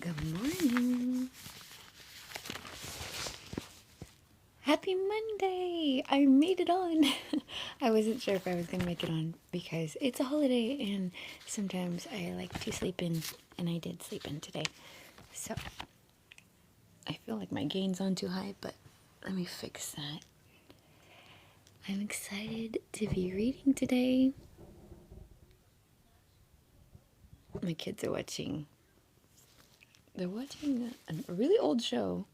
Good morning. Happy Monday! I made it on. I wasn't sure if I was going to make it on because it's a holiday and sometimes I like to sleep in, and I did sleep in today. So I feel like my gain's on too high, but let me fix that. I'm excited to be reading today. My kids are watching. They're watching a really old show.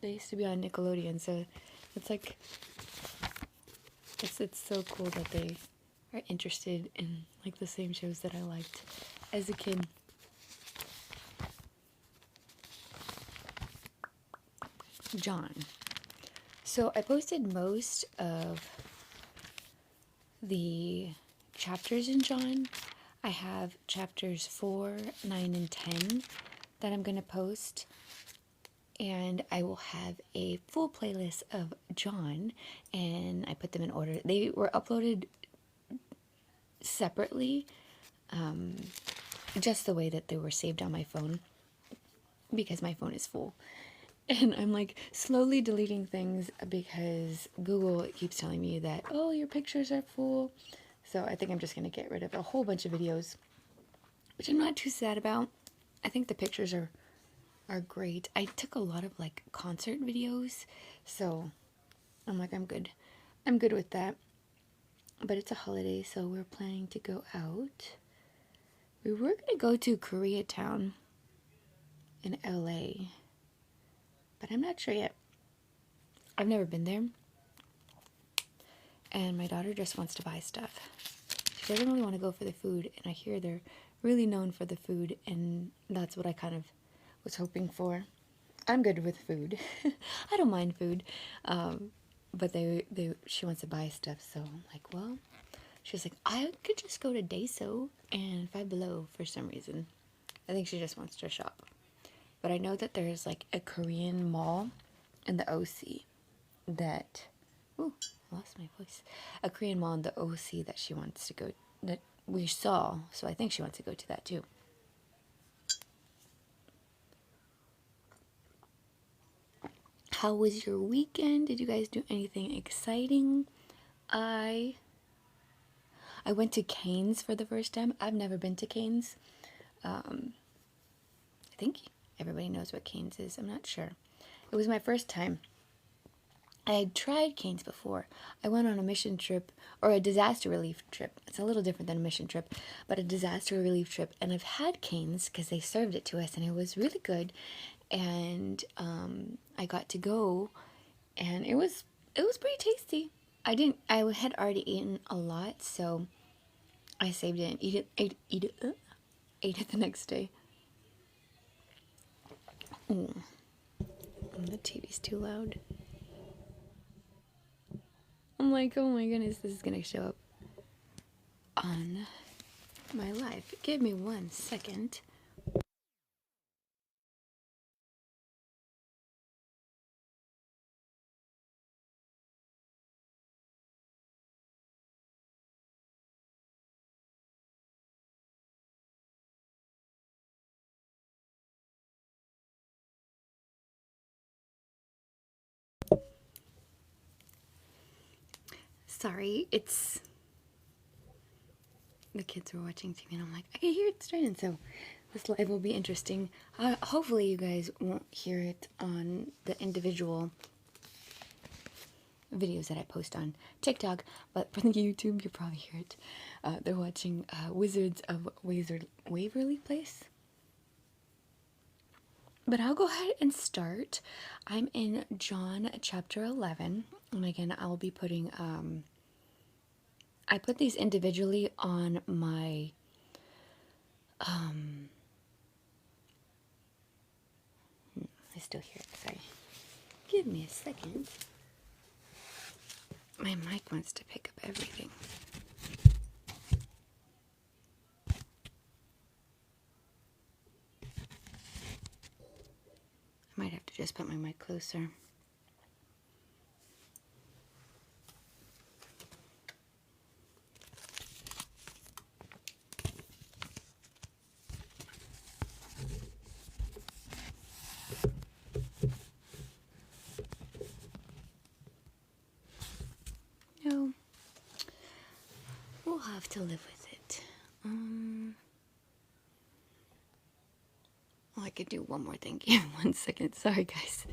They used to be on Nickelodeon, so it's like it's so cool that they are interested in like the same shows that I liked as a kid. John. So I posted most of the chapters in John. I have chapters 4, 9, and 10 that I'm going to post. And I will have a full playlist of John, and I put them in order. They were uploaded separately, just the way that they were saved on my phone, because my phone is full. And I'm like slowly deleting things because Google keeps telling me that, oh, your pictures are full. So I think I'm just going to get rid of a whole bunch of videos, which I'm not too sad about. I think the pictures are great. I took a lot of like concert videos, so I'm like, I'm good. I'm good with that. But it's a holiday, so we're planning to go out. We were going to go to Koreatown in LA, but I'm not sure yet. I've never been there. And my daughter just wants to buy stuff. She doesn't really want to go for the food, and I hear they're really known for the food, and that's what I kind of was hoping for. I'm good with food. I don't mind food. But she wants to buy stuff, so I'm like, well, she's like, I could just go to Daiso and Five Below for some reason. I think she just wants to shop. But I know that there's like a Korean mall in the OC that, ooh, I lost my voice. A Korean mall in the OC that she wants to go, that we saw. So I think she wants to go to that too. How was your weekend? Did you guys do anything exciting? I went to Cane's for the first time. I've never been to Cane's. I think everybody knows what Cane's is. I'm not sure. It was my first time. I had tried Cane's before. I went on a mission trip, or a disaster relief trip. It's a little different than a mission trip, but a disaster relief trip. And I've had Cane's because they served it to us, and it was really good. And I got to go, and it was pretty tasty. I had already eaten a lot, so I saved it and ate it the next day. Ooh, the TV's too loud. I'm like, oh my goodness, this is gonna show up on my life. Give me 1 second. Sorry, it's the kids were watching TV, and I'm like, I can hear it straight, so this live will be interesting. Hopefully, you guys won't hear it on the individual videos that I post on TikTok, but for the YouTube, you'll probably hear it. They're watching Wizards of Waverly Place. But I'll go ahead and start. I'm in John chapter 11, and again, I'll be putting I put these individually on my I still hear it, sorry. Give me a second. My mic wants to pick up everything. I might have to just put my mic closer. we'll have to live with it. Well, I could do one more thing. Give me 1 second. Sorry, guys.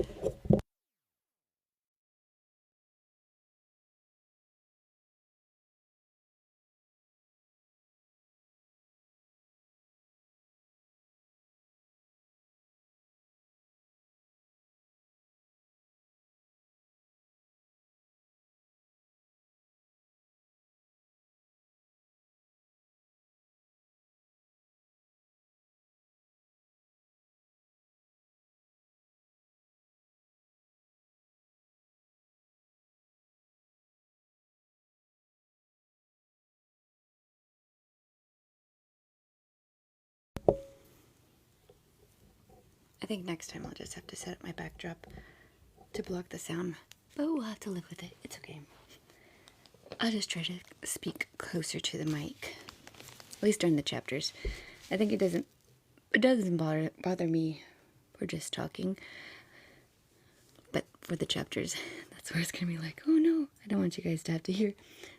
I think next time I'll just have to set up my backdrop to block the sound. But we'll have to live with it. It's okay. I'll just try to speak closer to the mic. At least during the chapters. I think it doesn't bother me for just talking. But for the chapters, that's where it's going to be like, oh no, I don't want you guys to have to hear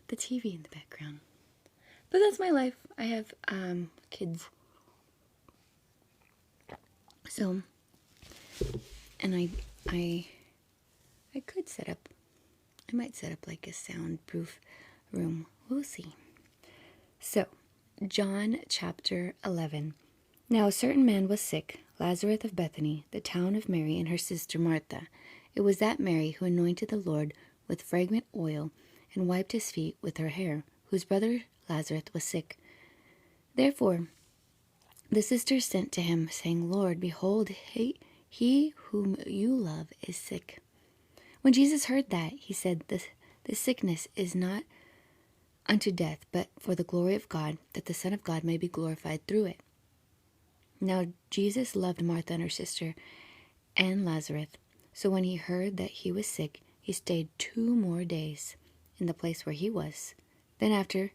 the TV in the background. But that's my life. I have kids. So, and I could set up, I might set up like a soundproof room. We'll see. So, John chapter 11. Now a certain man was sick, Lazarus of Bethany, the town of Mary and her sister Martha. It was that Mary who anointed the Lord with fragrant oil and wiped his feet with her hair, whose brother Lazarus was sick. Therefore the sisters sent to him, saying, Lord, behold, he whom you love is sick. When Jesus heard that, he said, This sickness is not unto death, but for the glory of God, that the Son of God may be glorified through it. Now Jesus loved Martha and her sister and Lazarus. So when he heard that he was sick, he stayed 2 more days in the place where he was. Then after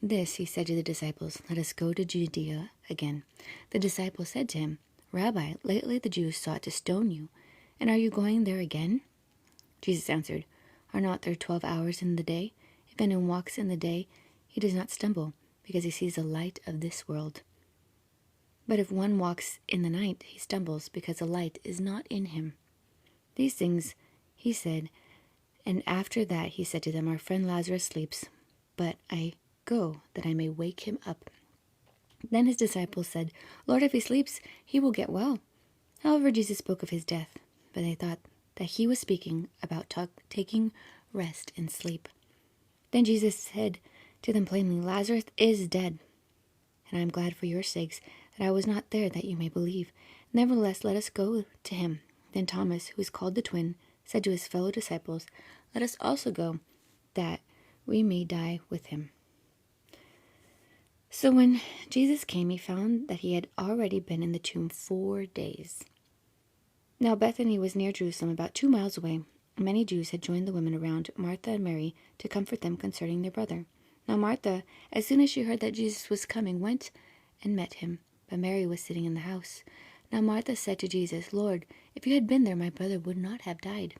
this he said to the disciples, Let us go to Judea again. The disciples said to him, Rabbi, lately the Jews sought to stone you, and are you going there again? Jesus answered, Are not there 12 hours in the day? If anyone walks in the day, he does not stumble, because he sees the light of this world. But if one walks in the night, he stumbles, because the light is not in him. These things he said, and after that he said to them, Our friend Lazarus sleeps, but I go that I may wake him up. Then his disciples said, Lord, if he sleeps, he will get well. However, Jesus spoke of his death, but they thought that he was speaking about taking rest and sleep. Then Jesus said to them plainly, Lazarus is dead, and I am glad for your sakes that I was not there, that you may believe. Nevertheless, let us go to him. Then Thomas, who is called the twin, said to his fellow disciples, Let us also go, that we may die with him. So when Jesus came, he found that he had already been in the tomb 4 days. Now Bethany was near Jerusalem, about 2 miles away. Many Jews had joined the women around Martha and Mary to comfort them concerning their brother. Now Martha, as soon as she heard that Jesus was coming, went and met him, but Mary was sitting in the house. Now Martha said to Jesus, Lord, if you had been there, my brother would not have died.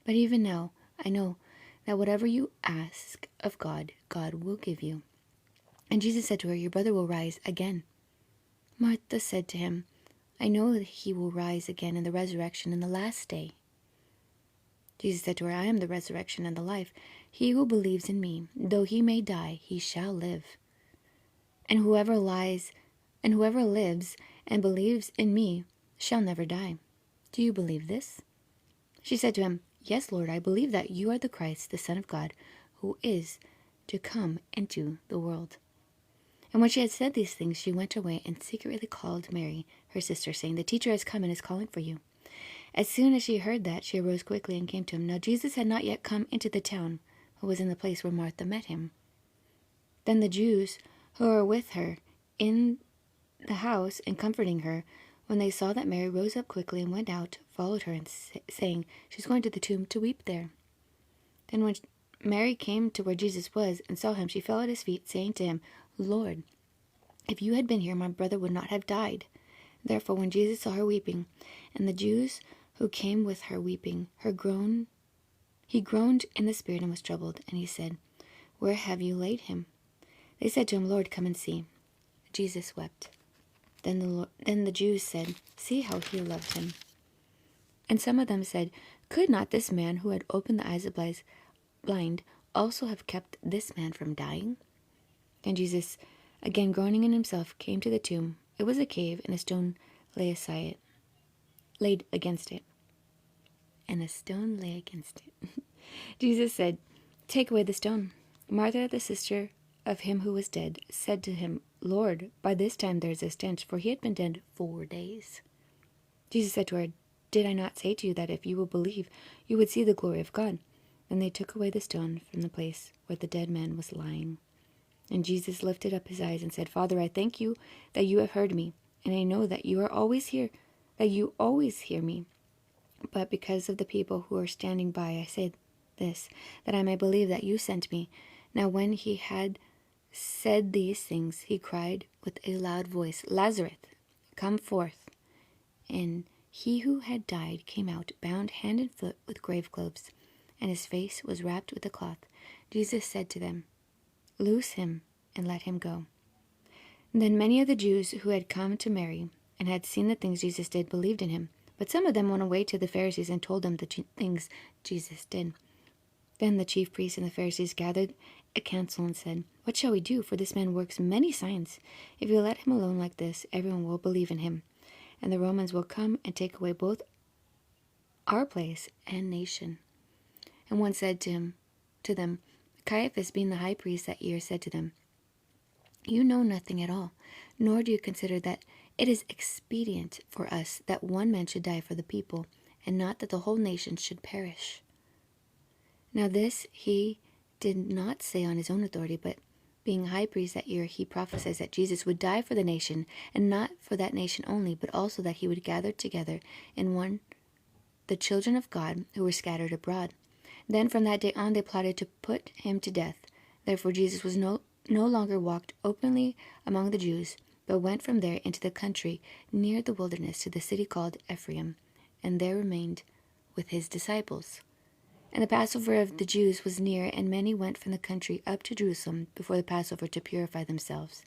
But even now I know that whatever you ask of God, God will give you. And Jesus said to her, Your brother will rise again. Martha said to him, I know that he will rise again in the resurrection in the last day. Jesus said to her, I am the resurrection and the life. He who believes in me, though he may die, he shall live. And whoever lives and believes in me shall never die. Do you believe this? She said to him, Yes, Lord, I believe that you are the Christ, the Son of God, who is to come into the world. And when she had said these things, she went away and secretly called Mary, her sister, saying, The teacher has come and is calling for you. As soon as she heard that, she arose quickly and came to him. Now Jesus had not yet come into the town, but was in the place where Martha met him. Then the Jews who were with her in the house and comforting her, when they saw that Mary rose up quickly and went out, followed her, and saying, She's going to the tomb to weep there. Then when Mary came to where Jesus was and saw him, she fell at his feet, saying to him, Lord, if you had been here, my brother would not have died. Therefore, when Jesus saw her weeping, and the Jews who came with her weeping, he groaned in the spirit and was troubled, and he said, Where have you laid him? They said to him, Lord, come and see. Jesus wept. Then the Jews said, see how he loved him. And some of them said, could not this man who had opened the eyes of blind also have kept this man from dying? And Jesus, again groaning in himself, came to the tomb. It was a cave, and a stone laid against it. And a stone lay against it. Jesus said, take away the stone. Martha, the sister of him who was dead, said to him, Lord, by this time there is a stench, for he had been dead 4 days. Jesus said to her, did I not say to you that if you will believe, you would see the glory of God? Then they took away the stone from the place where the dead man was lying. And Jesus lifted up his eyes and said, Father, I thank you that you have heard me, and I know that you always hear me. But because of the people who are standing by, I say this, that I may believe that you sent me. Now when he had said these things, he cried with a loud voice, Lazarus, come forth. And he who had died came out, bound hand and foot with grave clothes, and his face was wrapped with a cloth. Jesus said to them, loose him and let him go. Then many of the Jews who had come to Mary and had seen the things Jesus did believed in him. But some of them went away to the Pharisees and told them the things Jesus did. Then the chief priests and the Pharisees gathered a council and said, what shall we do? For this man works many signs. If we let him alone like this, everyone will believe in him, and the Romans will come and take away both our place and nation. And one said to them, Caiaphas, being the high priest that year, said to them, you know nothing at all, nor do you consider that it is expedient for us that one man should die for the people, and not that the whole nation should perish. Now this he did not say on his own authority, but being high priest that year, he prophesied that Jesus would die for the nation, and not for that nation only, but also that he would gather together in one the children of God who were scattered abroad. Then from that day on they plotted to put him to death. Therefore Jesus was no longer walked openly among the Jews, but went from there into the country near the wilderness to the city called Ephraim, and there remained with his disciples. And the Passover of the Jews was near, and many went from the country up to Jerusalem before the Passover to purify themselves.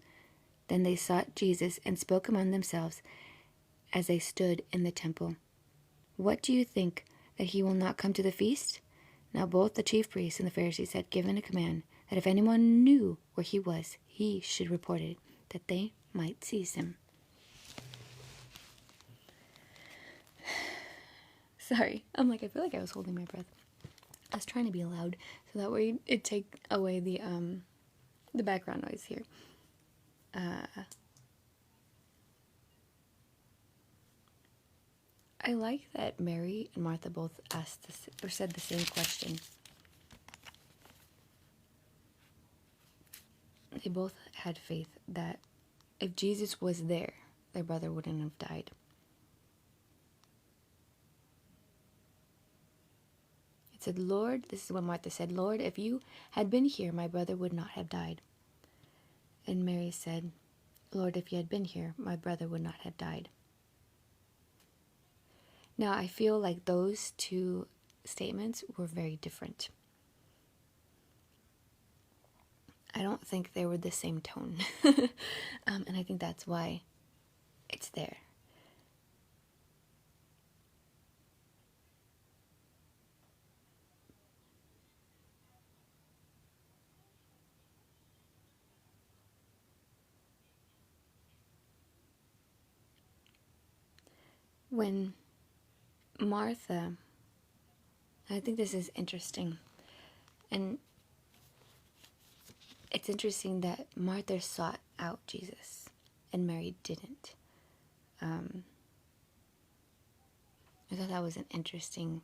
Then they sought Jesus and spoke among themselves as they stood in the temple, what do you think, that he will not come to the feast? Now both the chief priests and the Pharisees had given a command that if anyone knew where he was, he should report it, that they might seize him. Sorry, I feel like I was holding my breath. I was trying to be loud, so that way it'd take away the background noise here. I like that Mary and Martha both asked or said the same question. They both had faith that if Jesus was there, their brother wouldn't have died. It said, Lord, this is what Martha said, Lord, if you had been here, my brother would not have died. And Mary said, Lord, if you had been here, my brother would not have died. Now, I feel like those two statements were very different. I don't think they were the same tone. And I think that's why it's there. When Martha, I think this is interesting, and it's interesting that Martha sought out Jesus and Mary didn't. I thought that was an interesting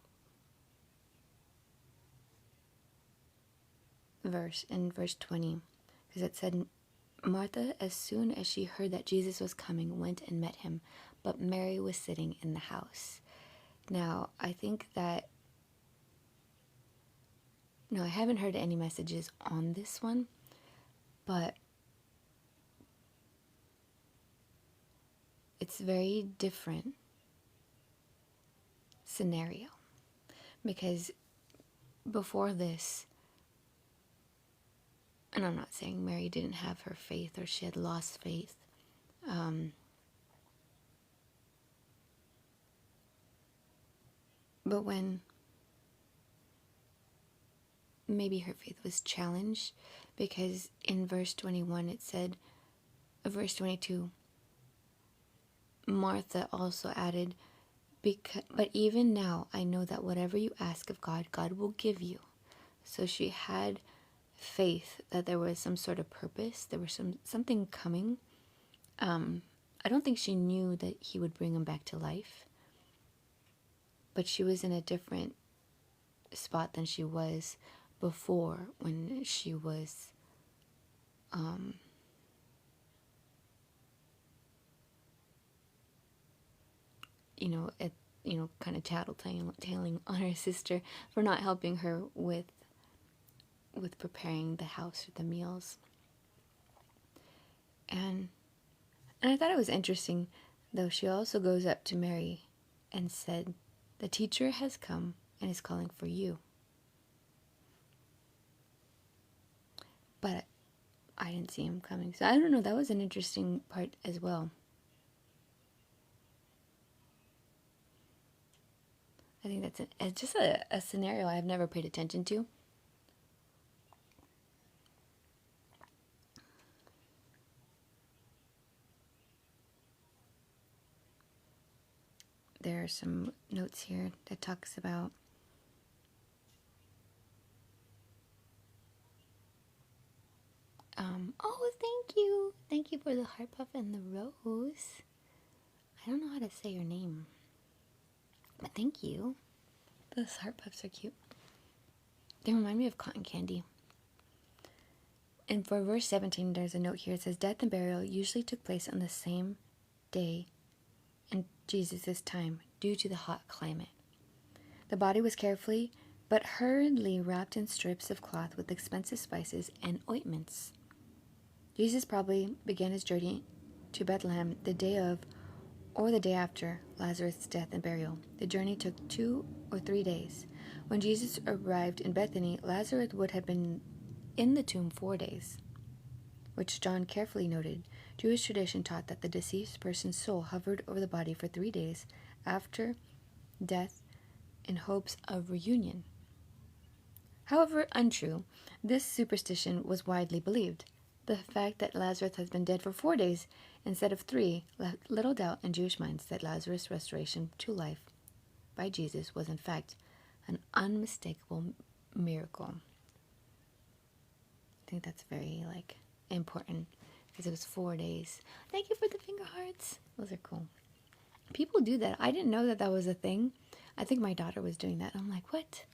verse in verse 20, because it said, Martha, as soon as she heard that Jesus was coming, went and met him, but Mary was sitting in the house. Now, I think that, no, I haven't heard any messages on this one, but it's a very different scenario, because before this, And I'm not saying Mary didn't have her faith or she had lost faith. But when maybe her faith was challenged, because in verse 21 it said, verse 22, Martha also added, but even now I know that whatever you ask of God, God will give you. So she had faith that there was some sort of purpose, there was something coming. I don't think she knew that he would bring him back to life, but she was in a different spot than she was before, when she was kind of tattletaling on her sister for not helping her with preparing the house or the meals. And I thought it was interesting, though. She also goes up to Mary and said, "The teacher has come and is calling for you." But I didn't see him coming. So I don't know. That was an interesting part as well. I think that's it's just a scenario I've never paid attention to. There are some notes here that talks about oh, thank you for the heart puff and the rose. I don't know how to say your name, but thank you. Those heart puffs are cute. They remind me of cotton candy. And for verse 17, there's a note here. It says, death and burial usually took place on the same day in Jesus' time due to the hot climate. The body was carefully but hurriedly wrapped in strips of cloth with expensive spices and ointments. Jesus probably began his journey to Bethlehem the day of or the day after Lazarus' death and burial. The journey took 2 or 3 days. When Jesus arrived in Bethany, Lazarus would have been in the tomb 4 days, which John carefully noted. Jewish tradition taught that the deceased person's soul hovered over the body for 3 days after death in hopes of reunion. However untrue, this superstition was widely believed. The fact that Lazarus has been dead for 4 days instead of 3 left little doubt in Jewish minds that Lazarus' restoration to life by Jesus was in fact an unmistakable miracle. I think that's very important because it was 4 days. Thank you for the finger hearts. Those are cool. People do that. I didn't know that that was a thing. I think my daughter was doing that. I'm like, what?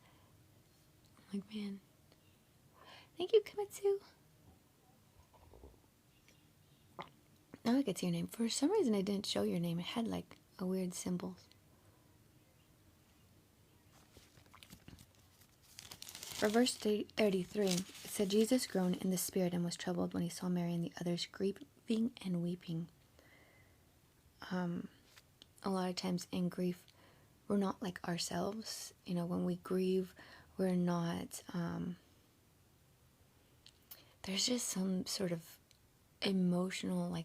I'm like, man. Thank you, Kamitsu. Now I could see your name. For some reason, it didn't show your name. It had a weird symbol. For verse 33, it said, Jesus groaned in the spirit and was troubled when he saw Mary and the others grieving and weeping. A lot of times in grief, we're not like ourselves. When we grieve, we're not, there's just some sort of emotional,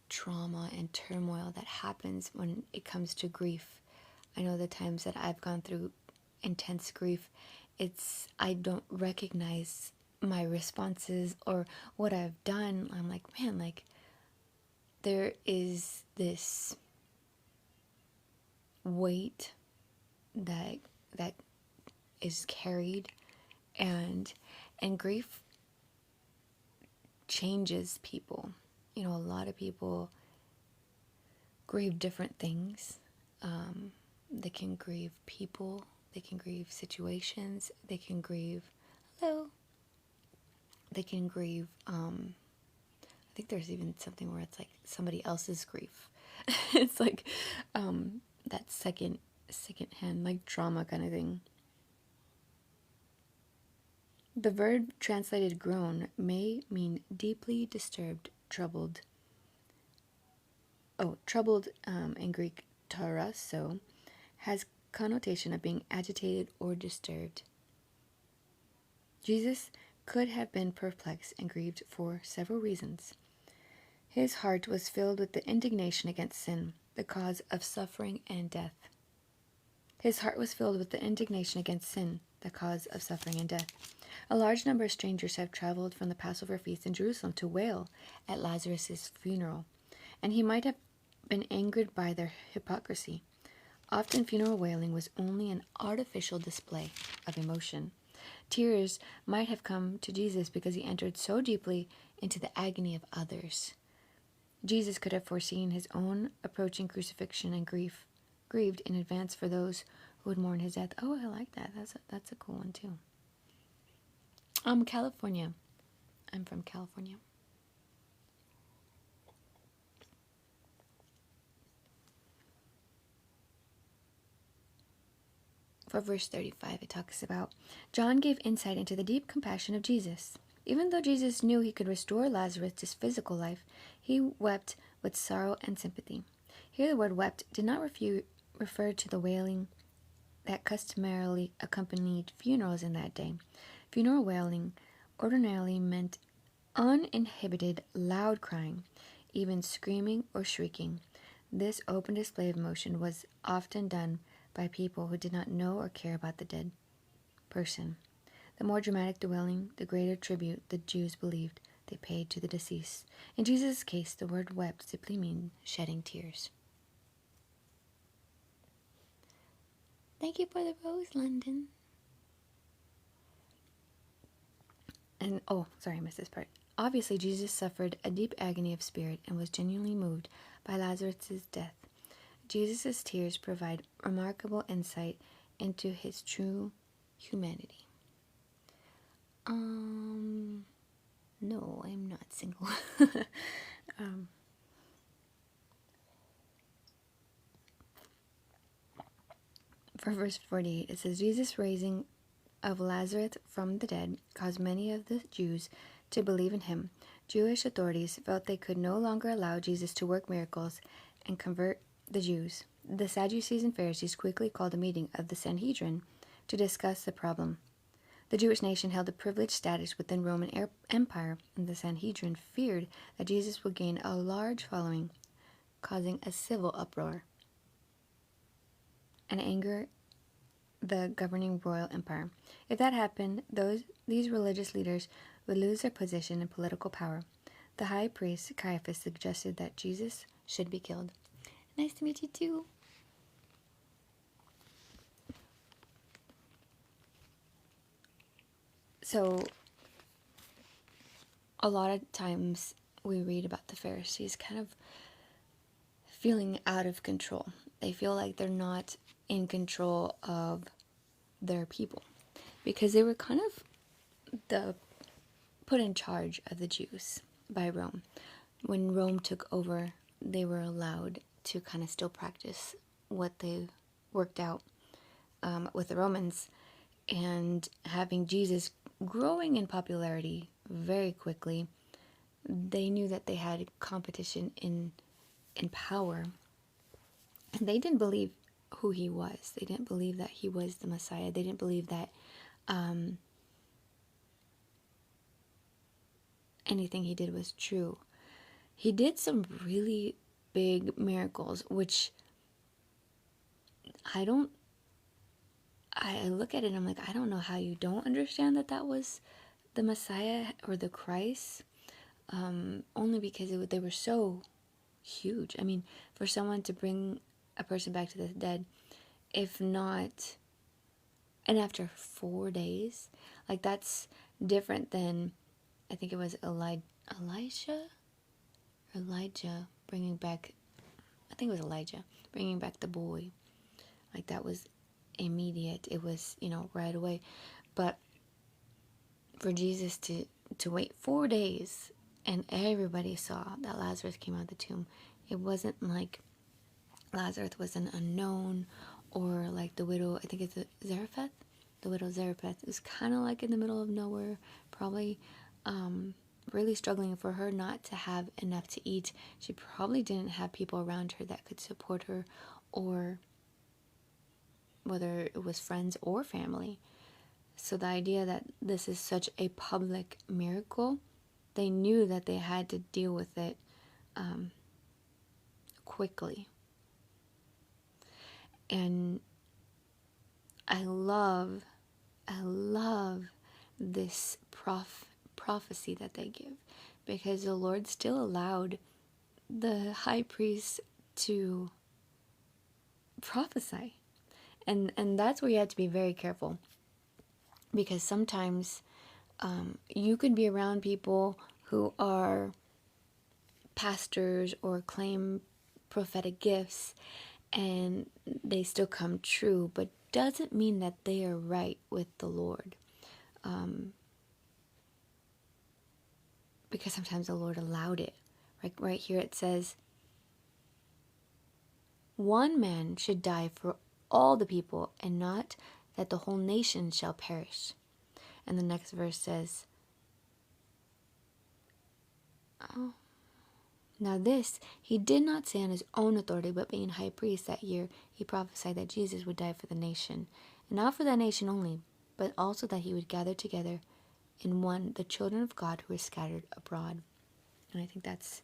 trauma and turmoil that happens when it comes to grief. I know the times that I've gone through intense grief, I don't recognize my responses or what I've done. I'm like, man, there is this weight that is carried, and grief changes people. A lot of people grieve different things. They can grieve people, they can grieve situations, they can grieve, they can grieve, I think there's even something where it's somebody else's grief. It's that second hand, trauma kind of thing. The verb translated groan may mean deeply disturbed, troubled. Troubled in Greek, tarasso, has connotation of being agitated or disturbed. Jesus could have been perplexed and grieved for several reasons. His heart was filled with the indignation against sin, the cause of suffering and death. His heart was filled with the indignation against sin, the cause of suffering and death. A large number of strangers have traveled from the Passover feast in Jerusalem to wail at Lazarus' funeral, and he might have been angered by their hypocrisy. Often funeral wailing was only an artificial display of emotion. Tears might have come to Jesus because he entered so deeply into the agony of others. Jesus could have foreseen his own approaching crucifixion and grieved in advance for those who would mourn his death. Oh, I like that. That's a cool one too. California. I'm from California. For verse 35, it talks about John gave insight into the deep compassion of Jesus. Even though Jesus knew he could restore Lazarus to physical life, he wept with sorrow and sympathy. Here the word wept did not refer to the wailing that customarily accompanied funerals in that day. Funeral wailing ordinarily meant uninhibited, loud crying, even screaming or shrieking. This open display of emotion was often done by people who did not know or care about the dead person. The more dramatic the wailing, the greater tribute the Jews believed they paid to the deceased. In Jesus' case, the word wept simply means shedding tears. Thank you for the rose, London. And, sorry, I missed this part. Obviously, Jesus suffered a deep agony of spirit and was genuinely moved by Lazarus' death. Jesus' tears provide remarkable insight into his true humanity. No, I'm not single. For verse 48, it says, Jesus' raising of Lazarus from the dead caused many of the Jews to believe in him. Jewish authorities felt they could no longer allow Jesus to work miracles and convert the Jews. The Sadducees and Pharisees quickly called a meeting of the Sanhedrin to discuss the problem. The Jewish nation held a privileged status within the Roman Empire, and the Sanhedrin feared that Jesus would gain a large following, causing a civil uproar and anger the governing royal empire. If that happened, these religious leaders would lose their position and political power. The high priest Caiaphas suggested that Jesus should be killed. Nice to meet you too. So, a lot of times we read about the Pharisees kind of feeling out of control. They feel like they're not in control of their people because they were kind of put in charge of the Jews by Rome. When Rome took over, they were allowed to kind of still practice what they worked out with the Romans, and having Jesus growing in popularity very quickly, they knew that they had competition in power, and they didn't believe who he was. They didn't believe that he was the Messiah. They didn't believe that anything he did was true. He did some really big miracles, which I look at it and I'm like, I don't know how you don't understand that was the Messiah or the Christ, only because they were so huge. I mean, for someone to bring a person back to the dead, if not, and after 4 days, like that's different than, I think it was Elijah bringing back, I think it was Elijah bringing back the boy. Like that was immediate. It was, right away. But for Jesus to wait 4 days and everybody saw that Lazarus came out of the tomb, it wasn't like Lazarus was an unknown, or like the widow, I think it's Zarephath, the widow Zarephath. It was kind of like in the middle of nowhere, probably really struggling, for her not to have enough to eat. She probably didn't have people around her that could support her, or whether it was friends or family. So the idea that this is such a public miracle, they knew that they had to deal with it quickly. And I love this prophecy that they give, because the Lord still allowed the high priest to prophesy. And that's where you have to be very careful, because sometimes you could be around people who are pastors or claim prophetic gifts, and they still come true, but doesn't mean that they are right with the Lord. Because sometimes the Lord allowed it. Right here it says, one man should die for all the people, and not that the whole nation shall perish. And the next verse says, now this he did not say on his own authority, but being high priest that year, he prophesied that Jesus would die for the nation. And not for that nation only, but also that he would gather together in one the children of God who are scattered abroad. And I think that's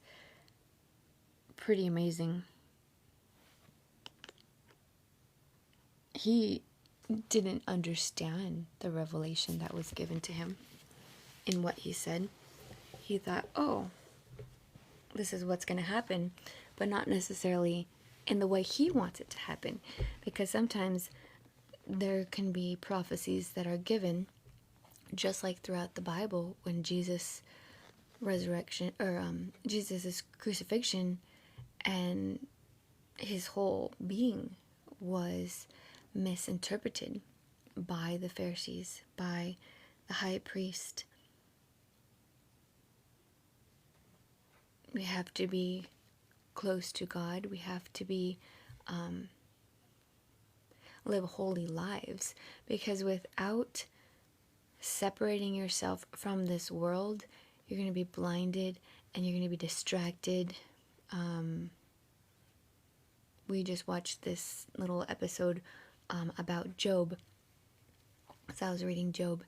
pretty amazing. He didn't understand the revelation that was given to him in what he said. He thought, oh, this is what's going to happen, but not necessarily in the way he wants it to happen. Because sometimes there can be prophecies that are given, just like throughout the Bible, when Jesus' resurrection, or Jesus' crucifixion, and his whole being was misinterpreted by the Pharisees, by the high priest. We have to be close to God. We have to be live holy lives, because without separating yourself from this world, you're going to be blinded and you're going to be distracted. We just watched this little episode about Job. So I was reading Job,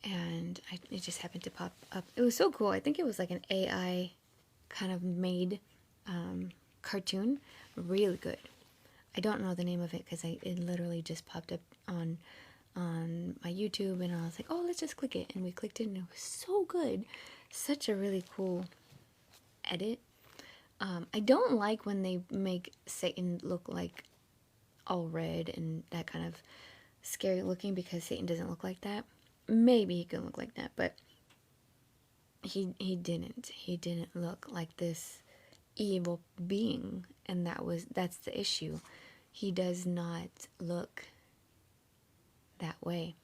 and it just happened to pop up. It was so cool. I think it was like an AI kind of made cartoon. Really good. I don't know the name of it because it literally just popped up on my YouTube, and I was like, oh, let's just click it. And we clicked it, and it was so good. Such a really cool edit. I don't like when they make Satan look like all red and that kind of scary looking, because Satan doesn't look like that. Maybe he can look like that, but he didn't look like this evil being, and that's the issue. He does not look that way.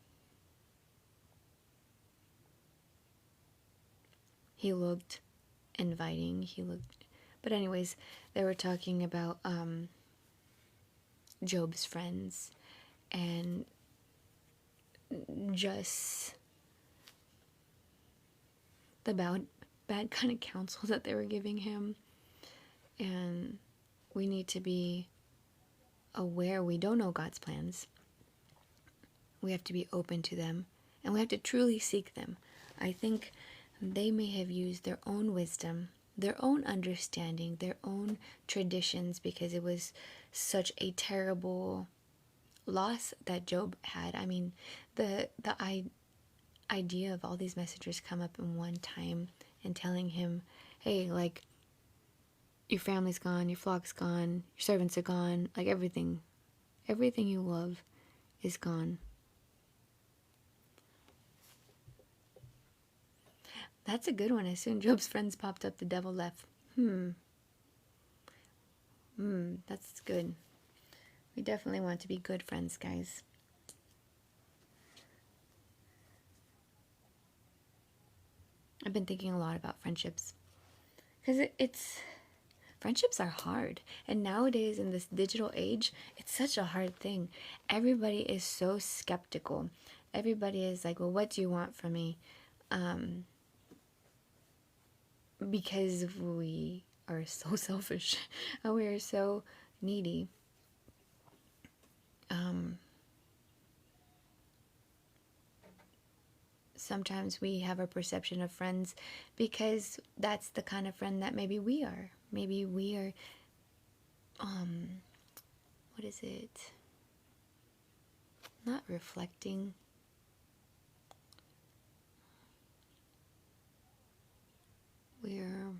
He looked inviting. But anyways, they were talking about Job's friends and just the bad kind of counsel that they were giving him. And we need to be aware we don't know God's plans. We have to be open to them, and we have to truly seek them. I think they may have used their own wisdom, their own understanding, their own traditions, because it was such a terrible loss that Job had. I mean, the idea of all these messengers come up in one time and telling him, hey, like, your family's gone, your flock's gone, your servants are gone, like everything you love is gone. That's a good one. As soon as Job's friends popped up, the devil left. That's good. We definitely want to be good friends, guys. I've been thinking a lot about friendships, because friendships are hard, and nowadays in this digital age, it's such a hard thing. Everybody is so skeptical. Everybody is like, well, what do you want from me? Because we are so selfish and we are so needy. sometimes we have a perception of friends because that's the kind of friend that maybe we are. Maybe we are, what is it? Not reflecting. We're,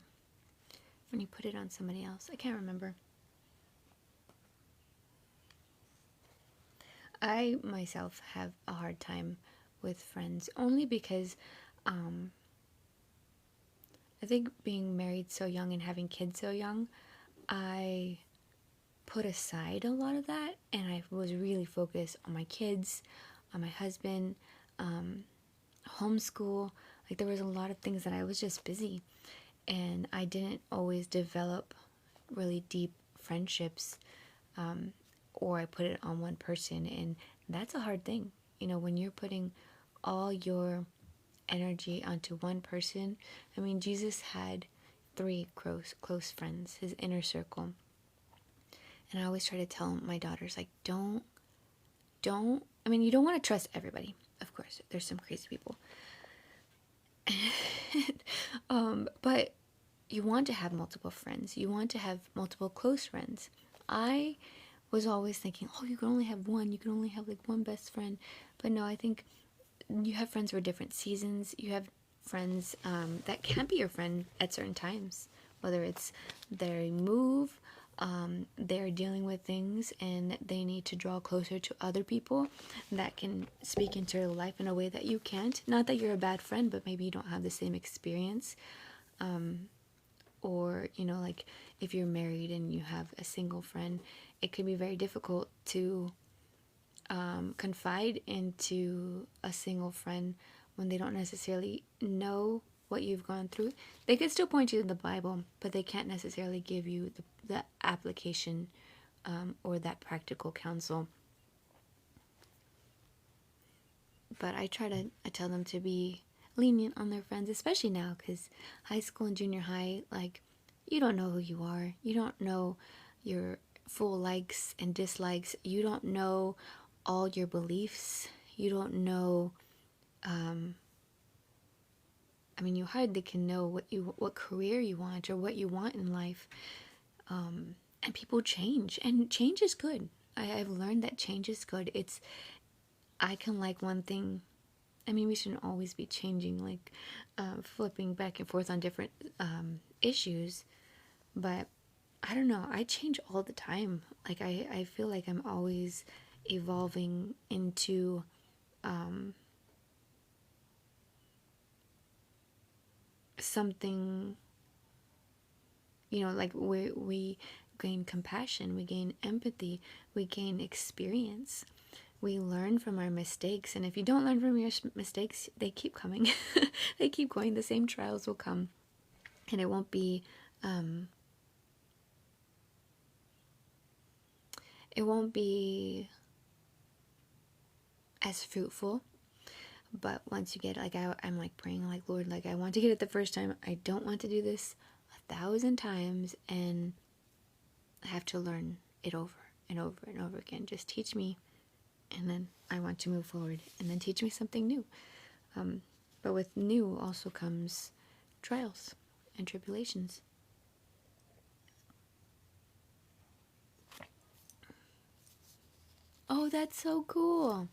when you put it on somebody else, I can't remember. I myself have a hard time with friends only because I think being married so young and having kids so young, I put aside a lot of that and I was really focused on my kids, on my husband, homeschool. Like there was a lot of things that I was just busy and I didn't always develop really deep friendships, or I put it on one person, and that's a hard thing. You know, when you're putting all your energy onto one person. I mean, Jesus had three close friends, his inner circle. And I always try to tell my daughters, like, I mean, you don't want to trust everybody. Of course, there's some crazy people. But you want to have multiple friends. You want to have multiple close friends. I was always thinking, oh, you can only have one. You can only have like one best friend. But no, I think you have friends for different seasons. You have friends that can't be your friend at certain times, whether it's they move, they're dealing with things and they need to draw closer to other people that can speak into their life in a way that you can't. Not that you're a bad friend, but maybe you don't have the same experience. Or, you know, like if you're married and you have a single friend, it can be very difficult to confide into a single friend when they don't necessarily know what you've gone through. They could still point you to the Bible, but they can't necessarily give you the application or that practical counsel. But I tell them to be lenient on their friends, especially now, because high school and junior high, like, you don't know who you are. You don't know your full likes and dislikes. You don't know all your beliefs. You don't know, I mean, you hardly can know what career you want or what you want in life. And people change, and change is good. I've learned that change is good. I can like one thing. I mean, we shouldn't always be changing, like flipping back and forth on different issues. But I don't know. I change all the time. Like I feel like I'm always evolving into something. You know, like we gain compassion, we gain empathy, we gain experience. We learn from our mistakes, and if you don't learn from your mistakes, they keep coming. They keep going. The same trials will come, and it won't be as fruitful. But once you get, like, I'm like praying, like, Lord, like, I want to get it the first time. I don't want to do this 1,000 times, and I have to learn it over and over and over again. Just teach me, and then I want to move forward, and then teach me something new. But with new also comes trials and tribulations. Oh, that's so cool.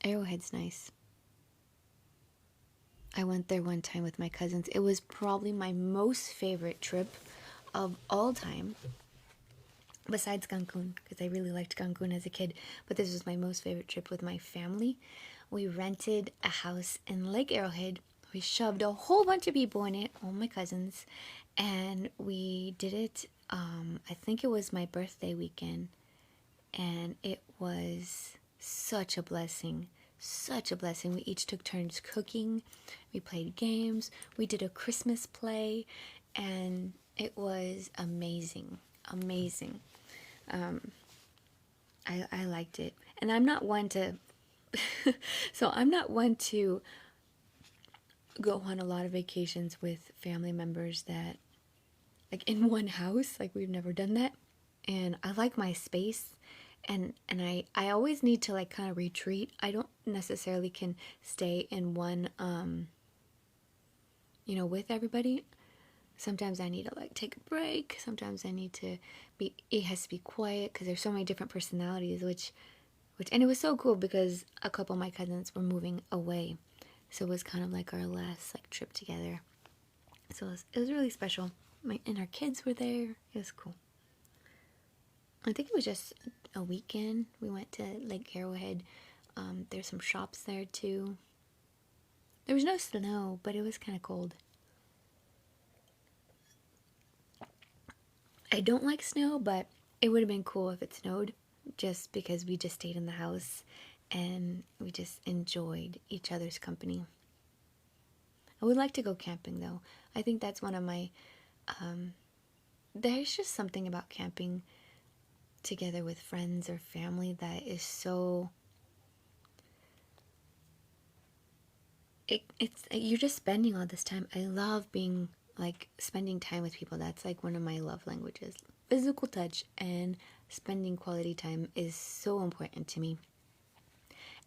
Arrowhead's nice. I went there one time with my cousins. It was probably my most favorite trip of all time, besides Cancun, because I really liked Cancun as a kid. But this was my most favorite trip with my family. We rented a house in Lake Arrowhead. We shoved a whole bunch of people in it, all my cousins, and we did it. I think it was my birthday weekend, and it was such a blessing. Such a blessing. We each took turns cooking. We played games. We did a Christmas play, and it was amazing. Amazing. I liked it. And I'm not one to so I'm not one to go on a lot of vacations with family members that, like, in one house. Like, we've never done that. And I like my space, And I always need to like kind of retreat. I don't necessarily can stay in one with everybody. Sometimes I need to like take a break. Sometimes I need to be, it has to be quiet because there's so many different personalities, and it was so cool because a couple of my cousins were moving away. So it was kind of like our last like trip together. So it was really special. And our kids were there. It was cool. I think it was just a weekend. We went to Lake Arrowhead. There's some shops there too. There was no snow, but it was kind of cold. I don't like snow, but it would have been cool if it snowed, just because we just stayed in the house and we just enjoyed each other's company. I would like to go camping though. I think that's one of my there's just something about camping together with friends or family that is so it's you're just spending all this time. I love being like spending time with people. That's like one of my love languages. Physical touch and spending quality time is so important to me.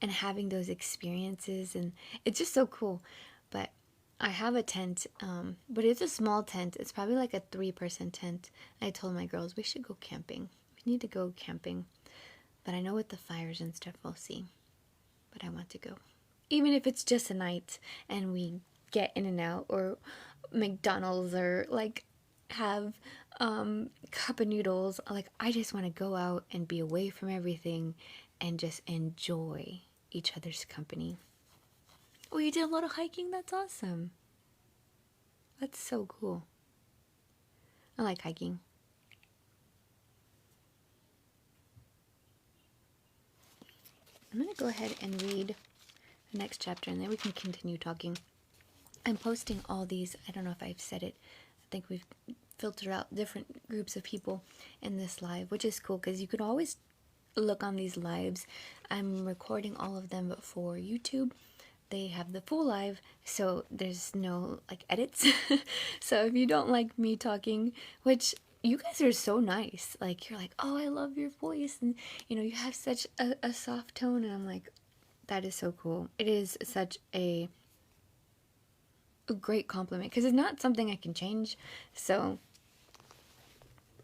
And having those experiences, and it's just so cool. But I have a tent, but it's a small tent. It's probably like a 3-person tent. I told my girls we should go camping. We need to go camping. But I know with the fires and stuff, we'll see. But I want to go. Even if it's just a night and we get in and out, or McDonald's, or like have cup of noodles. Like, I just want to go out and be away from everything and just enjoy each other's company. Oh, you did a lot of hiking? That's awesome. That's so cool. I like hiking. I'm going to go ahead and read the next chapter and then we can continue talking. I'm posting all these. I don't know if I've said it. I think we've filtered out different groups of people in this live, which is cool because you could always look on these lives. I'm recording all of them for YouTube. They have the full live, so there's no like edits. So if you don't like me talking, which you guys are so nice, like you're like, oh, I love your voice, and you have such a soft tone, and I'm like, that is so cool. It is such a great compliment because it's not something I can change. So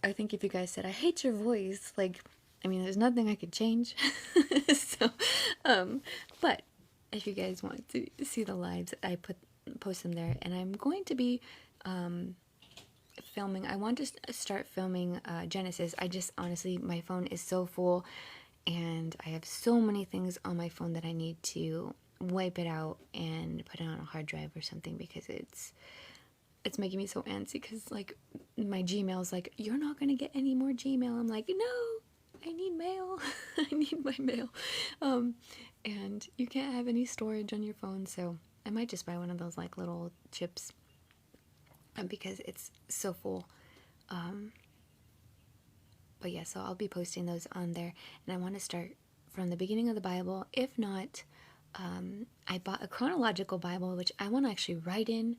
I think if you guys said I hate your voice, like, I mean, there's nothing I could change. So, but if you guys want to see the lives, I post them there, and I'm going to be filming. I want to start filming Genesis. I just honestly, my phone is so full, and I have so many things on my phone that I need to wipe it out and put it on a hard drive or something because it's making me so antsy because like my Gmail's like, you're not gonna get any more Gmail. I'm like, no, I need mail. I need my mail. And you can't have any storage on your phone, so I might just buy one of those like little chips because it's so full. But yeah, so I'll be posting those on there, and I want to start from the beginning of the Bible. If not, I bought a chronological Bible, which I want to actually write in,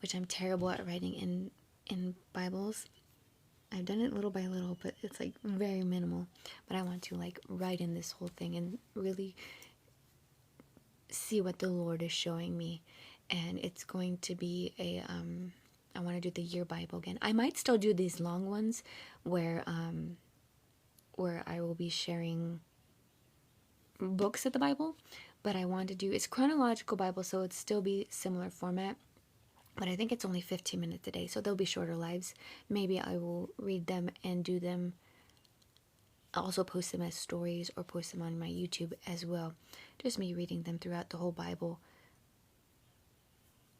which I'm terrible at writing in Bibles. I've done it little by little, but it's like very minimal. But I want to like write in this whole thing and really see what the Lord is showing me. And it's going to be I want to do the year Bible again. I might still do these long ones where I will be sharing books of the Bible, but I want to do, it's chronological Bible, so it'd still be similar format. But I think it's only 15 minutes a day, so they'll be shorter lives. Maybe I will read them and do them. I'll also post them as stories or post them on my YouTube as well. Just me reading them throughout the whole Bible.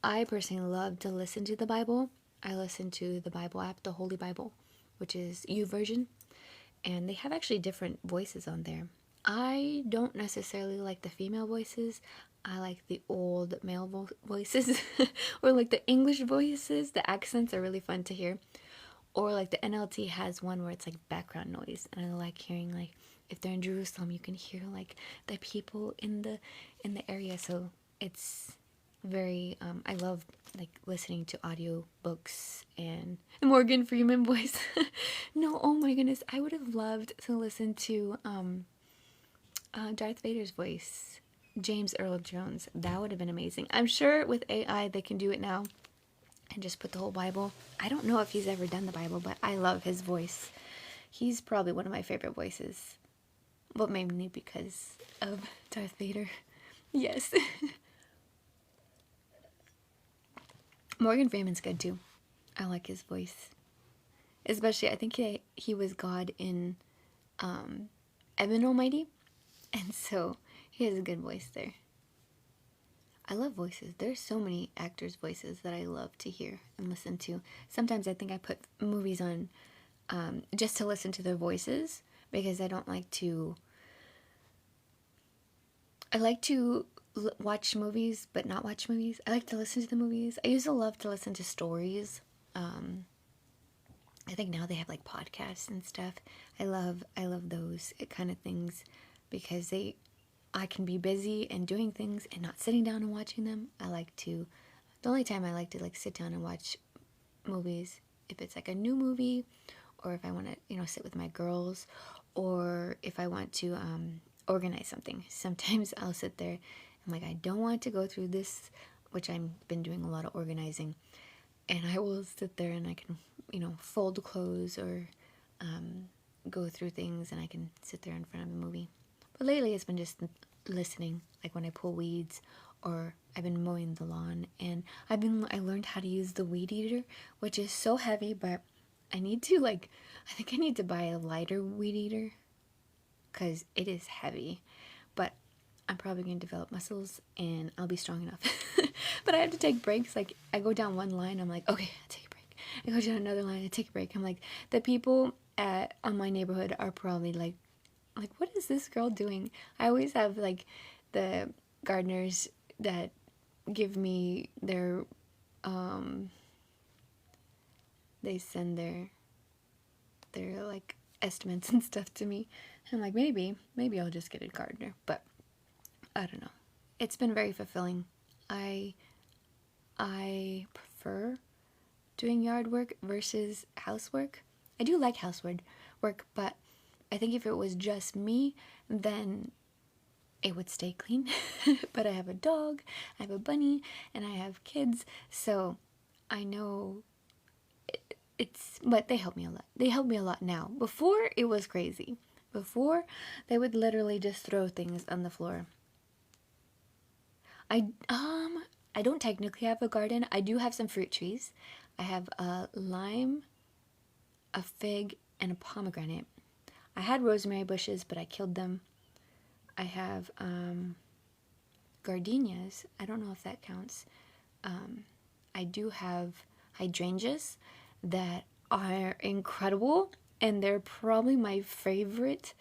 I personally love to listen to the Bible. I listen to the Bible app, the Holy Bible, which is YouVersion. And they have actually different voices on there. I don't necessarily like the female voices. I like the old male voices or like the English voices. The accents are really fun to hear. Or like the NLT has one where it's like background noise, and I like hearing like if they're in Jerusalem, you can hear like the people in the area. So it's very, I love like listening to audio books and Morgan Freeman voice. No, oh my goodness, I would have loved to listen to Darth Vader's voice, James Earl Jones. That would have been amazing. I'm sure with AI they can do it now and just put the whole Bible. I don't know if he's ever done the Bible, but I love his voice. He's probably one of my favorite voices. Well, mainly because of Darth Vader. Yes. Morgan Freeman's good too. I like his voice. Especially, I think he was God in Evan Almighty. And so he has a good voice there. I love voices. There's so many actors' voices that I love to hear and listen to. Sometimes I think I put movies on just to listen to their voices because I don't like to. I like to watch movies, but not watch movies. I like to listen to the movies. I used to love to listen to stories. I think now they have like podcasts and stuff. I love those kind of things because I can be busy and doing things and not sitting down and watching them. The only time I like to like sit down and watch movies if it's like a new movie, or if I want to sit with my girls, or if I want to organize something. Sometimes I'll sit there and like I don't want to go through this, which I've been doing a lot of organizing, and I will sit there and I can fold clothes or go through things, and I can sit there in front of a movie. But lately it's been just listening, like when I pull weeds or I've been mowing the lawn, and I learned how to use the weed eater, which is so heavy, but I think I need to buy a lighter weed eater because it is heavy. But I'm probably going to develop muscles and I'll be strong enough. But I have to take breaks. Like I go down one line, I'm like, okay, I'll take a break. I go down another line, I take a break. I'm like, the people on my neighborhood are probably like, what is this girl doing? I always have like the gardeners that give me their they send their like estimates and stuff to me. And I'm like, maybe I'll just get a gardener. But I don't know. It's been very fulfilling. I prefer doing yard work versus housework. I do like housework, but I think if it was just me, then it would stay clean. But I have a dog, I have a bunny, and I have kids, so I know but they help me a lot. They help me a lot now. Before, it was crazy. Before, they would literally just throw things on the floor. I don't technically have a garden. I do have some fruit trees. I have a lime, a fig, and a pomegranate. I had rosemary bushes, but I killed them. I have gardenias. I don't know if that counts. I do have hydrangeas that are incredible, and they're probably my favorite.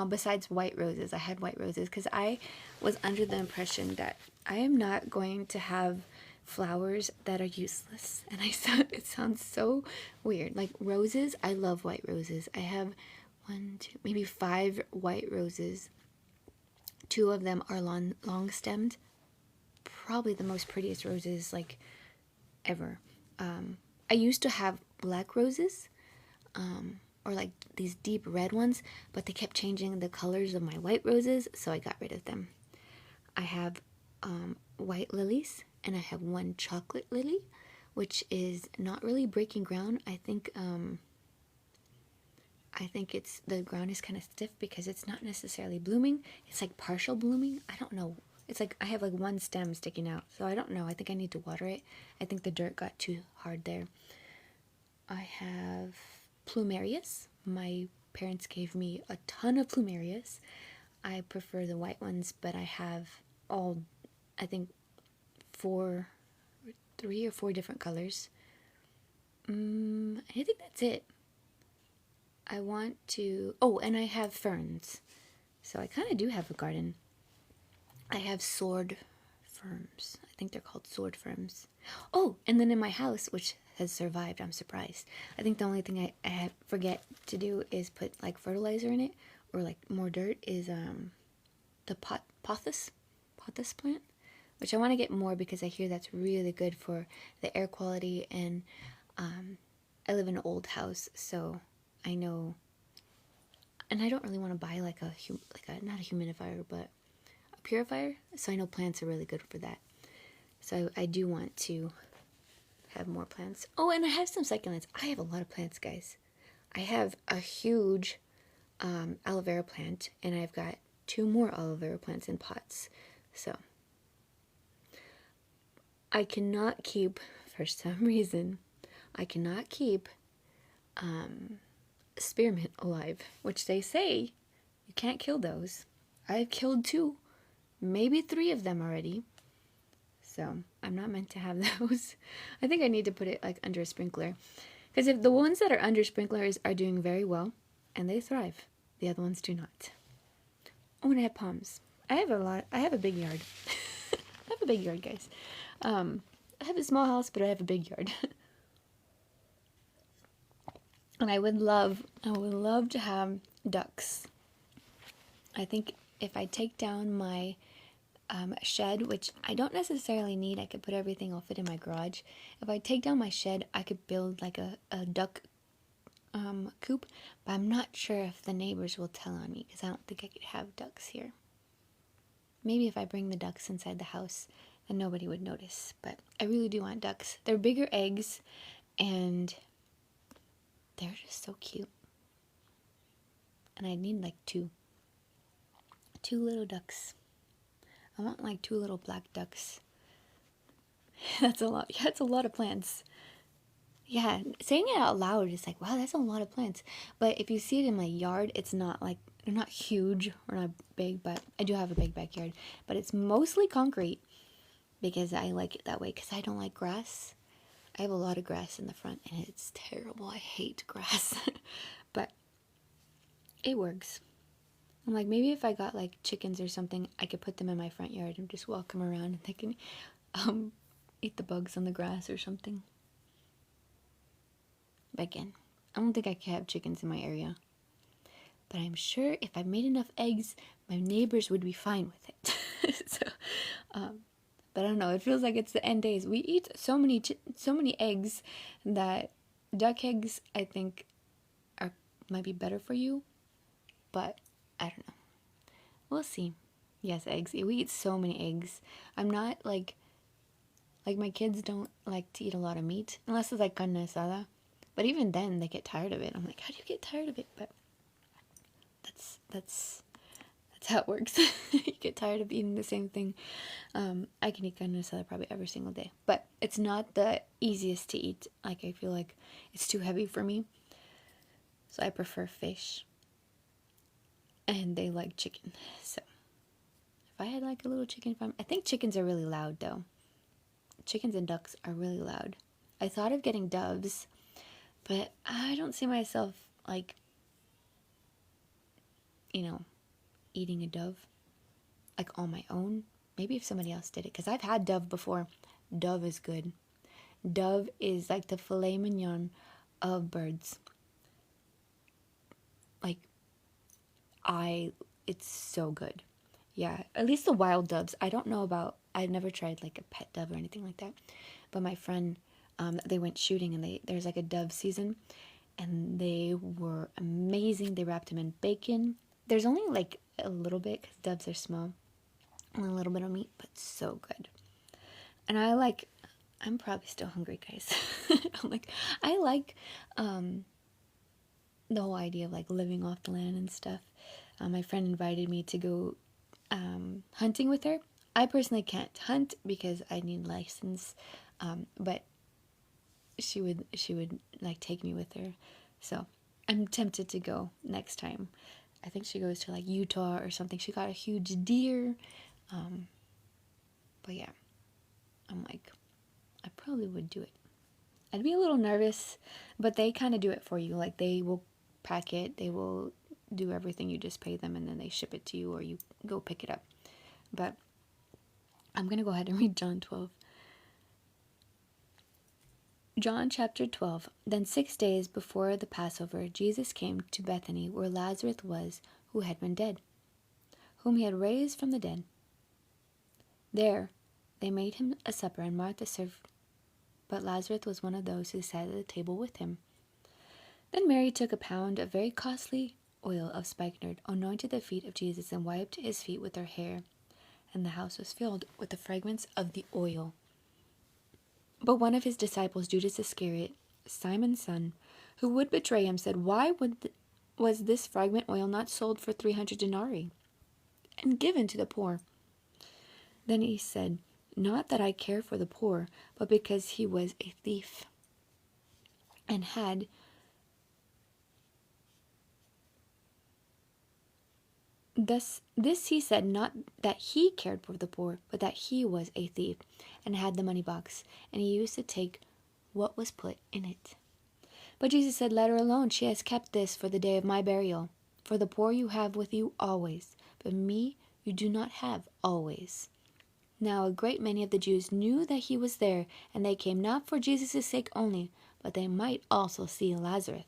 Besides white roses, I had white roses because I was under the impression that I am not going to have flowers that are useless, and it sounds so weird. Like roses, I love white roses. I have 1, 2, maybe 5 white roses. 2 of them are long stemmed. Probably the most prettiest roses like ever. I used to have black roses, or like these deep red ones, but they kept changing the colors of my white roses, so I got rid of them. I have white lilies, and I have 1 chocolate lily, which is not really breaking ground. I think it's the ground is kind of stiff because it's not necessarily blooming. It's like partial blooming. I don't know. It's like I have like 1 stem sticking out, so I don't know. I think I need to water it. I think the dirt got too hard there. I have plumerias. My parents gave me a ton of plumerias. I prefer the white ones, but I have I think 3 or 4 different colors. I think that's it. I want to... Oh, and I have ferns. So I kind of do have a garden. I have sword ferns. I think they're called sword ferns. Oh, and then in my house, which has survived, I'm surprised. I think the only thing I forget to do is put like fertilizer in it, or like more dirt, is the pothos plant, which I want to get more because I hear that's really good for the air quality. And I live in an old house, so I know, and I don't really want to buy like not a humidifier, but a purifier. So I know plants are really good for that. So I do want to have more plants. Oh, and I have some succulents. I have a lot of plants, guys. I have a huge aloe vera plant, and I've got 2 more aloe vera plants in pots. So I cannot keep, for some reason, I cannot keep spearmint alive, which they say you can't kill those. I've killed 2, maybe 3 of them already. So I'm not meant to have those. I think I need to put it like under a sprinkler. Because if the ones that are under sprinklers are doing very well and they thrive, the other ones do not. Oh, and I have palms. I have a big yard. I have a big yard, guys. I have a small house, but I have a big yard. And I would love to have ducks. I think if I take down my shed, which I don't necessarily need, I could put everything, I'll fit in my garage. If I take down my shed, I could build like a duck coop, but I'm not sure if the neighbors will tell on me because I don't think I could have ducks here. Maybe if I bring the ducks inside the house, then nobody would notice, but I really do want ducks. They're bigger eggs, and they're just so cute. And I need like 2 little ducks. I want like 2 little black ducks. That's a lot. Yeah, it's a lot of plants. Yeah, saying it out loud is like, wow, that's a lot of plants. But if you see it in my yard, it's not like, they're not huge or not big, but I do have a big backyard. But it's mostly concrete because I like it that way because I don't like grass. I have a lot of grass in the front and it's terrible. I hate grass. But it works. I'm like, maybe if I got like chickens or something, I could put them in my front yard and just walk them around and they can eat the bugs on the grass or something. But again, I don't think I could have chickens in my area. But I'm sure if I made enough eggs, my neighbors would be fine with it. So, but I don't know. It feels like it's the end days. We eat so many eggs that duck eggs, I think, might be better for you. But I don't know. We'll see. Yes, eggs. We eat so many eggs. I'm not like my kids don't like to eat a lot of meat unless it's like carne asada. But even then, they get tired of it. I'm like, how do you get tired of it? But that's how it works. You get tired of eating the same thing. I can eat carne asada probably every single day, but it's not the easiest to eat. Like I feel like it's too heavy for me, so I prefer fish. And they like chicken. So if I had like a little chicken farm, I think chickens are really loud though. Chickens and ducks are really loud. I thought of getting doves, but I don't see myself like, eating a dove like on my own. Maybe if somebody else did it, because I've had dove before. Dove is good. Dove is like the filet mignon of birds. Like, it's so good. Yeah, at least the wild doves. I don't know about, I've never tried like a pet dove or anything like that. But my friend, they went shooting and there's like a dove season and they were amazing. They wrapped them in bacon. There's only like a little bit because doves are small. Only a little bit of meat, but so good. And I'm probably still hungry, guys. I like the whole idea of like living off the land and stuff. My friend invited me to go hunting with her. I personally can't hunt because I need a license, but she would like take me with her. So I'm tempted to go next time. I think she goes to like Utah or something. She got a huge deer. But yeah, I'm like, I probably would do it. I'd be a little nervous, but they kind of do it for you. Like they will pack it, they will do everything. You just pay them and then they ship it to you or you go pick it up. But I'm going to go ahead and read John 12. John chapter 12. Then 6 days before the Passover, Jesus came to Bethany where Lazarus was, who had been dead, whom he had raised from the dead. There They made him a supper, and Martha served, but Lazarus was one of those who sat at the table with him. Then Mary took a pound of very costly oil of spikenard, anointed the feet of Jesus, and wiped his feet with her hair, and the house was filled with the fragrance of the oil. But one of his disciples, Judas Iscariot, Simon's son, who would betray him, said, "Why was this fragrant oil not sold for 300 denarii and given to the poor?" Then he said, "Not that I care for the poor, but because he was a thief, and had this he said, not that he cared for the poor, but that he was a thief, and had the money box, and he used to take what was put in it." But Jesus said, "Let her alone. She has kept this for the day of my burial. For the poor you have with you always, but me you do not have always." Now a great many of the Jews knew that he was there, and they came not for Jesus' sake only, but they might also see Lazarus,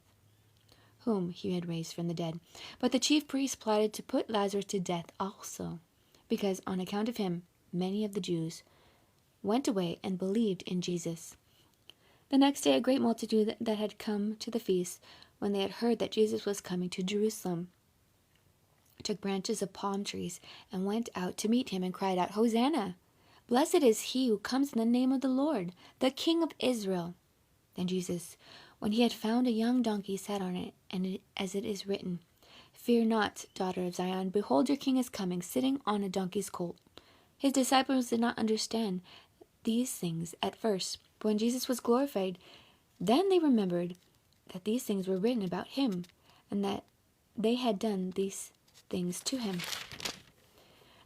whom he had raised from the dead. But the chief priests plotted to put Lazarus to death also, because on account of him many of the Jews went away and believed in Jesus. The next day a great multitude that had come to the feast, when they had heard that Jesus was coming to Jerusalem, took branches of palm trees and went out to meet him and cried out, "Hosanna! Blessed is he who comes in the name of the Lord, the King of Israel." Then Jesus, when he had found a young donkey, sat on it, and as it is written, "Fear not, daughter of Zion, behold your king is coming, sitting on a donkey's colt." His disciples did not understand these things at first, but when Jesus was glorified, then they remembered that these things were written about him, and that they had done these things to him.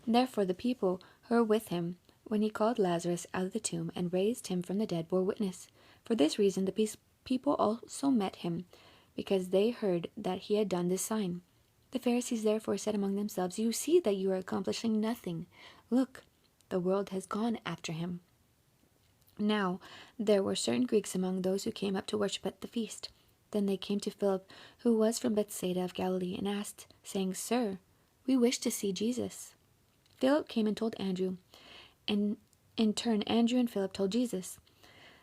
Therefore the people who were with him, when he called Lazarus out of the tomb and raised him from the dead, bore witness. For this reason the people also met him, because they heard that he had done this sign. The Pharisees therefore said among themselves, "You see that you are accomplishing nothing. Look, the world has gone after him." Now there were certain Greeks among those who came up to worship at the feast. Then they came to Philip, who was from Bethsaida of Galilee, and asked, saying, "Sir, we wish to see Jesus." Philip came and told Andrew, and in turn Andrew and Philip told Jesus.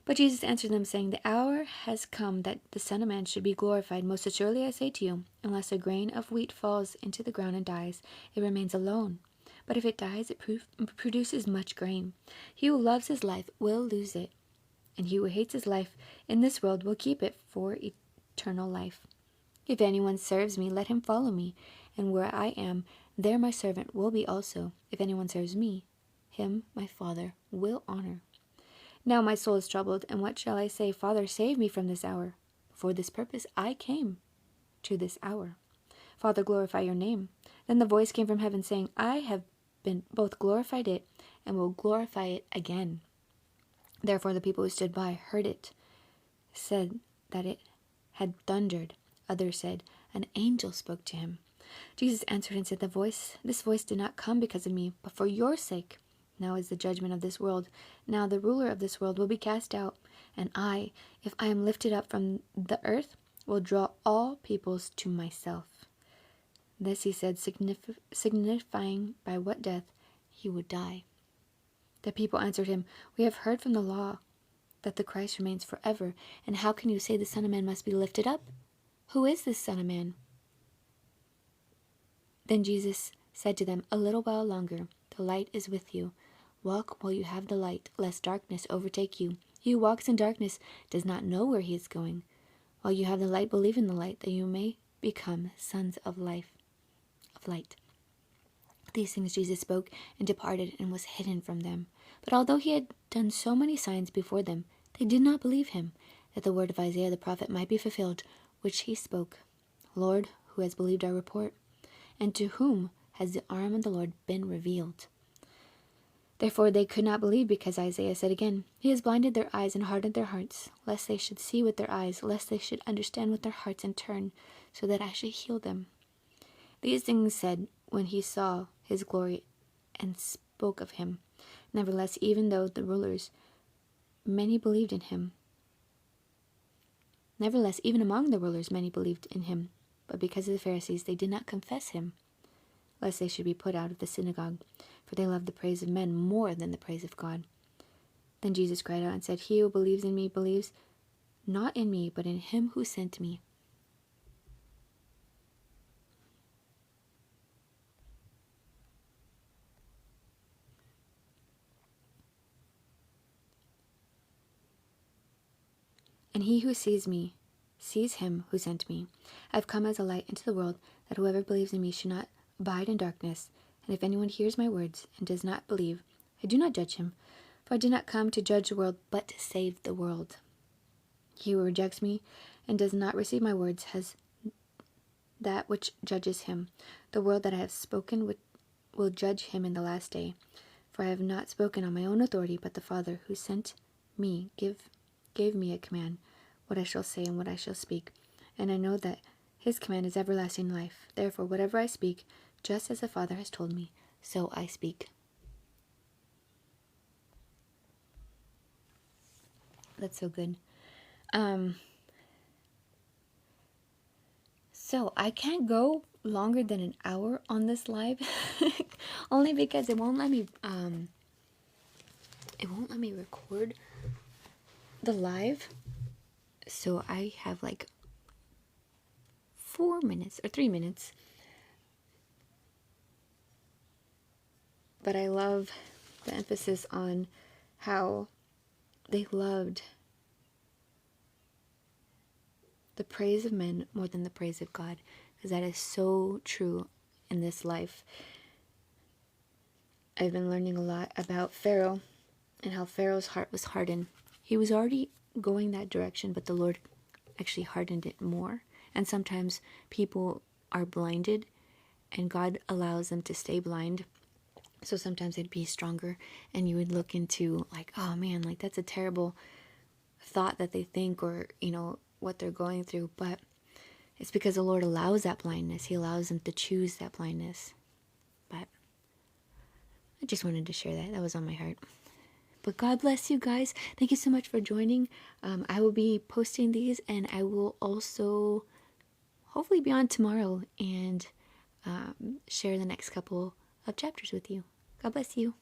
But Jesus answered them, saying, "The hour has come that the Son of Man should be glorified. Most assuredly I say to you, unless a grain of wheat falls into the ground and dies, it remains alone. But if it dies, it produces much grain. He who loves his life will lose it, and he who hates his life in this world will keep it for eternal life. If anyone serves me, let him follow me, and where I am, there my servant will be also. If anyone serves me, him my Father will honor. Now my soul is troubled, and what shall I say? Father, save me from this hour. For this purpose I came to this hour. Father, glorify your name." Then the voice came from heaven, saying, "I have been both glorified it, and will glorify it again." Therefore the people who stood by heard it, said that it had thundered. Others said, "An angel spoke to him." Jesus answered and said, "This voice did not come because of me, but for your sake. Now is the judgment of this world. Now the ruler of this world will be cast out, and I, if I am lifted up from the earth, will draw all peoples to myself." This he said, signifying by what death he would die. The people answered him, "We have heard from the law that the Christ remains forever, and how can you say the Son of Man must be lifted up? Who is this Son of Man?" Then Jesus said to them, "A little while longer, the light is with you. Walk while you have the light, lest darkness overtake you. He who walks in darkness does not know where he is going. While you have the light, believe in the light, that you may become sons of light." These things Jesus spoke and departed and was hidden from them. But although he had done so many signs before them, they did not believe him, that the word of Isaiah the prophet might be fulfilled, which he spoke, "Lord, who has believed our report? And to whom has the arm of the Lord been revealed?" Therefore they could not believe, because Isaiah said again, "He has blinded their eyes and hardened their hearts, lest they should see with their eyes, lest they should understand with their hearts and turn, so that I should heal them." These things said when he saw his glory and spoke of him. Nevertheless, even among the rulers, many believed in him. But because of the Pharisees, they did not confess him, lest they should be put out of the synagogue, for they loved the praise of men more than the praise of God. Then Jesus cried out and said, He who believes in me believes not in me, but in him who sent me. And he who sees me sees him who sent me. I have come as a light into the world, that whoever believes in me should not abide in darkness. And if anyone hears my words and does not believe, I do not judge him, for I did not come to judge the world, but to save the world. He who rejects me and does not receive my words has that which judges him. The word that I have spoken will judge him in the last day. For I have not spoken on my own authority, but the Father who sent me gave me a command, what I shall say and what I shall speak. And I know that his command is everlasting life. Therefore, whatever I speak, just as the Father has told me, so I speak. That's so good. So I can't go longer than an hour on this live, only because it won't let me record the live. So I have like 4 minutes or 3 minutes. But I love the emphasis on how they loved the praise of men more than the praise of God, because that is so true in this life. I've been learning a lot about Pharaoh and how Pharaoh's heart was hardened. He was already going that direction, but the Lord actually hardened it more. And sometimes people are blinded and God allows them to stay blind. So sometimes it'd be stronger and you would look into like, oh man, like that's a terrible thought that they think, or, what they're going through. But it's because the Lord allows that blindness. He allows them to choose that blindness. But I just wanted to share that. That was on my heart. But God bless you guys. Thank you so much for joining. I will be posting these, and I will also hopefully be on tomorrow and share the next couple of chapters with you. God bless you.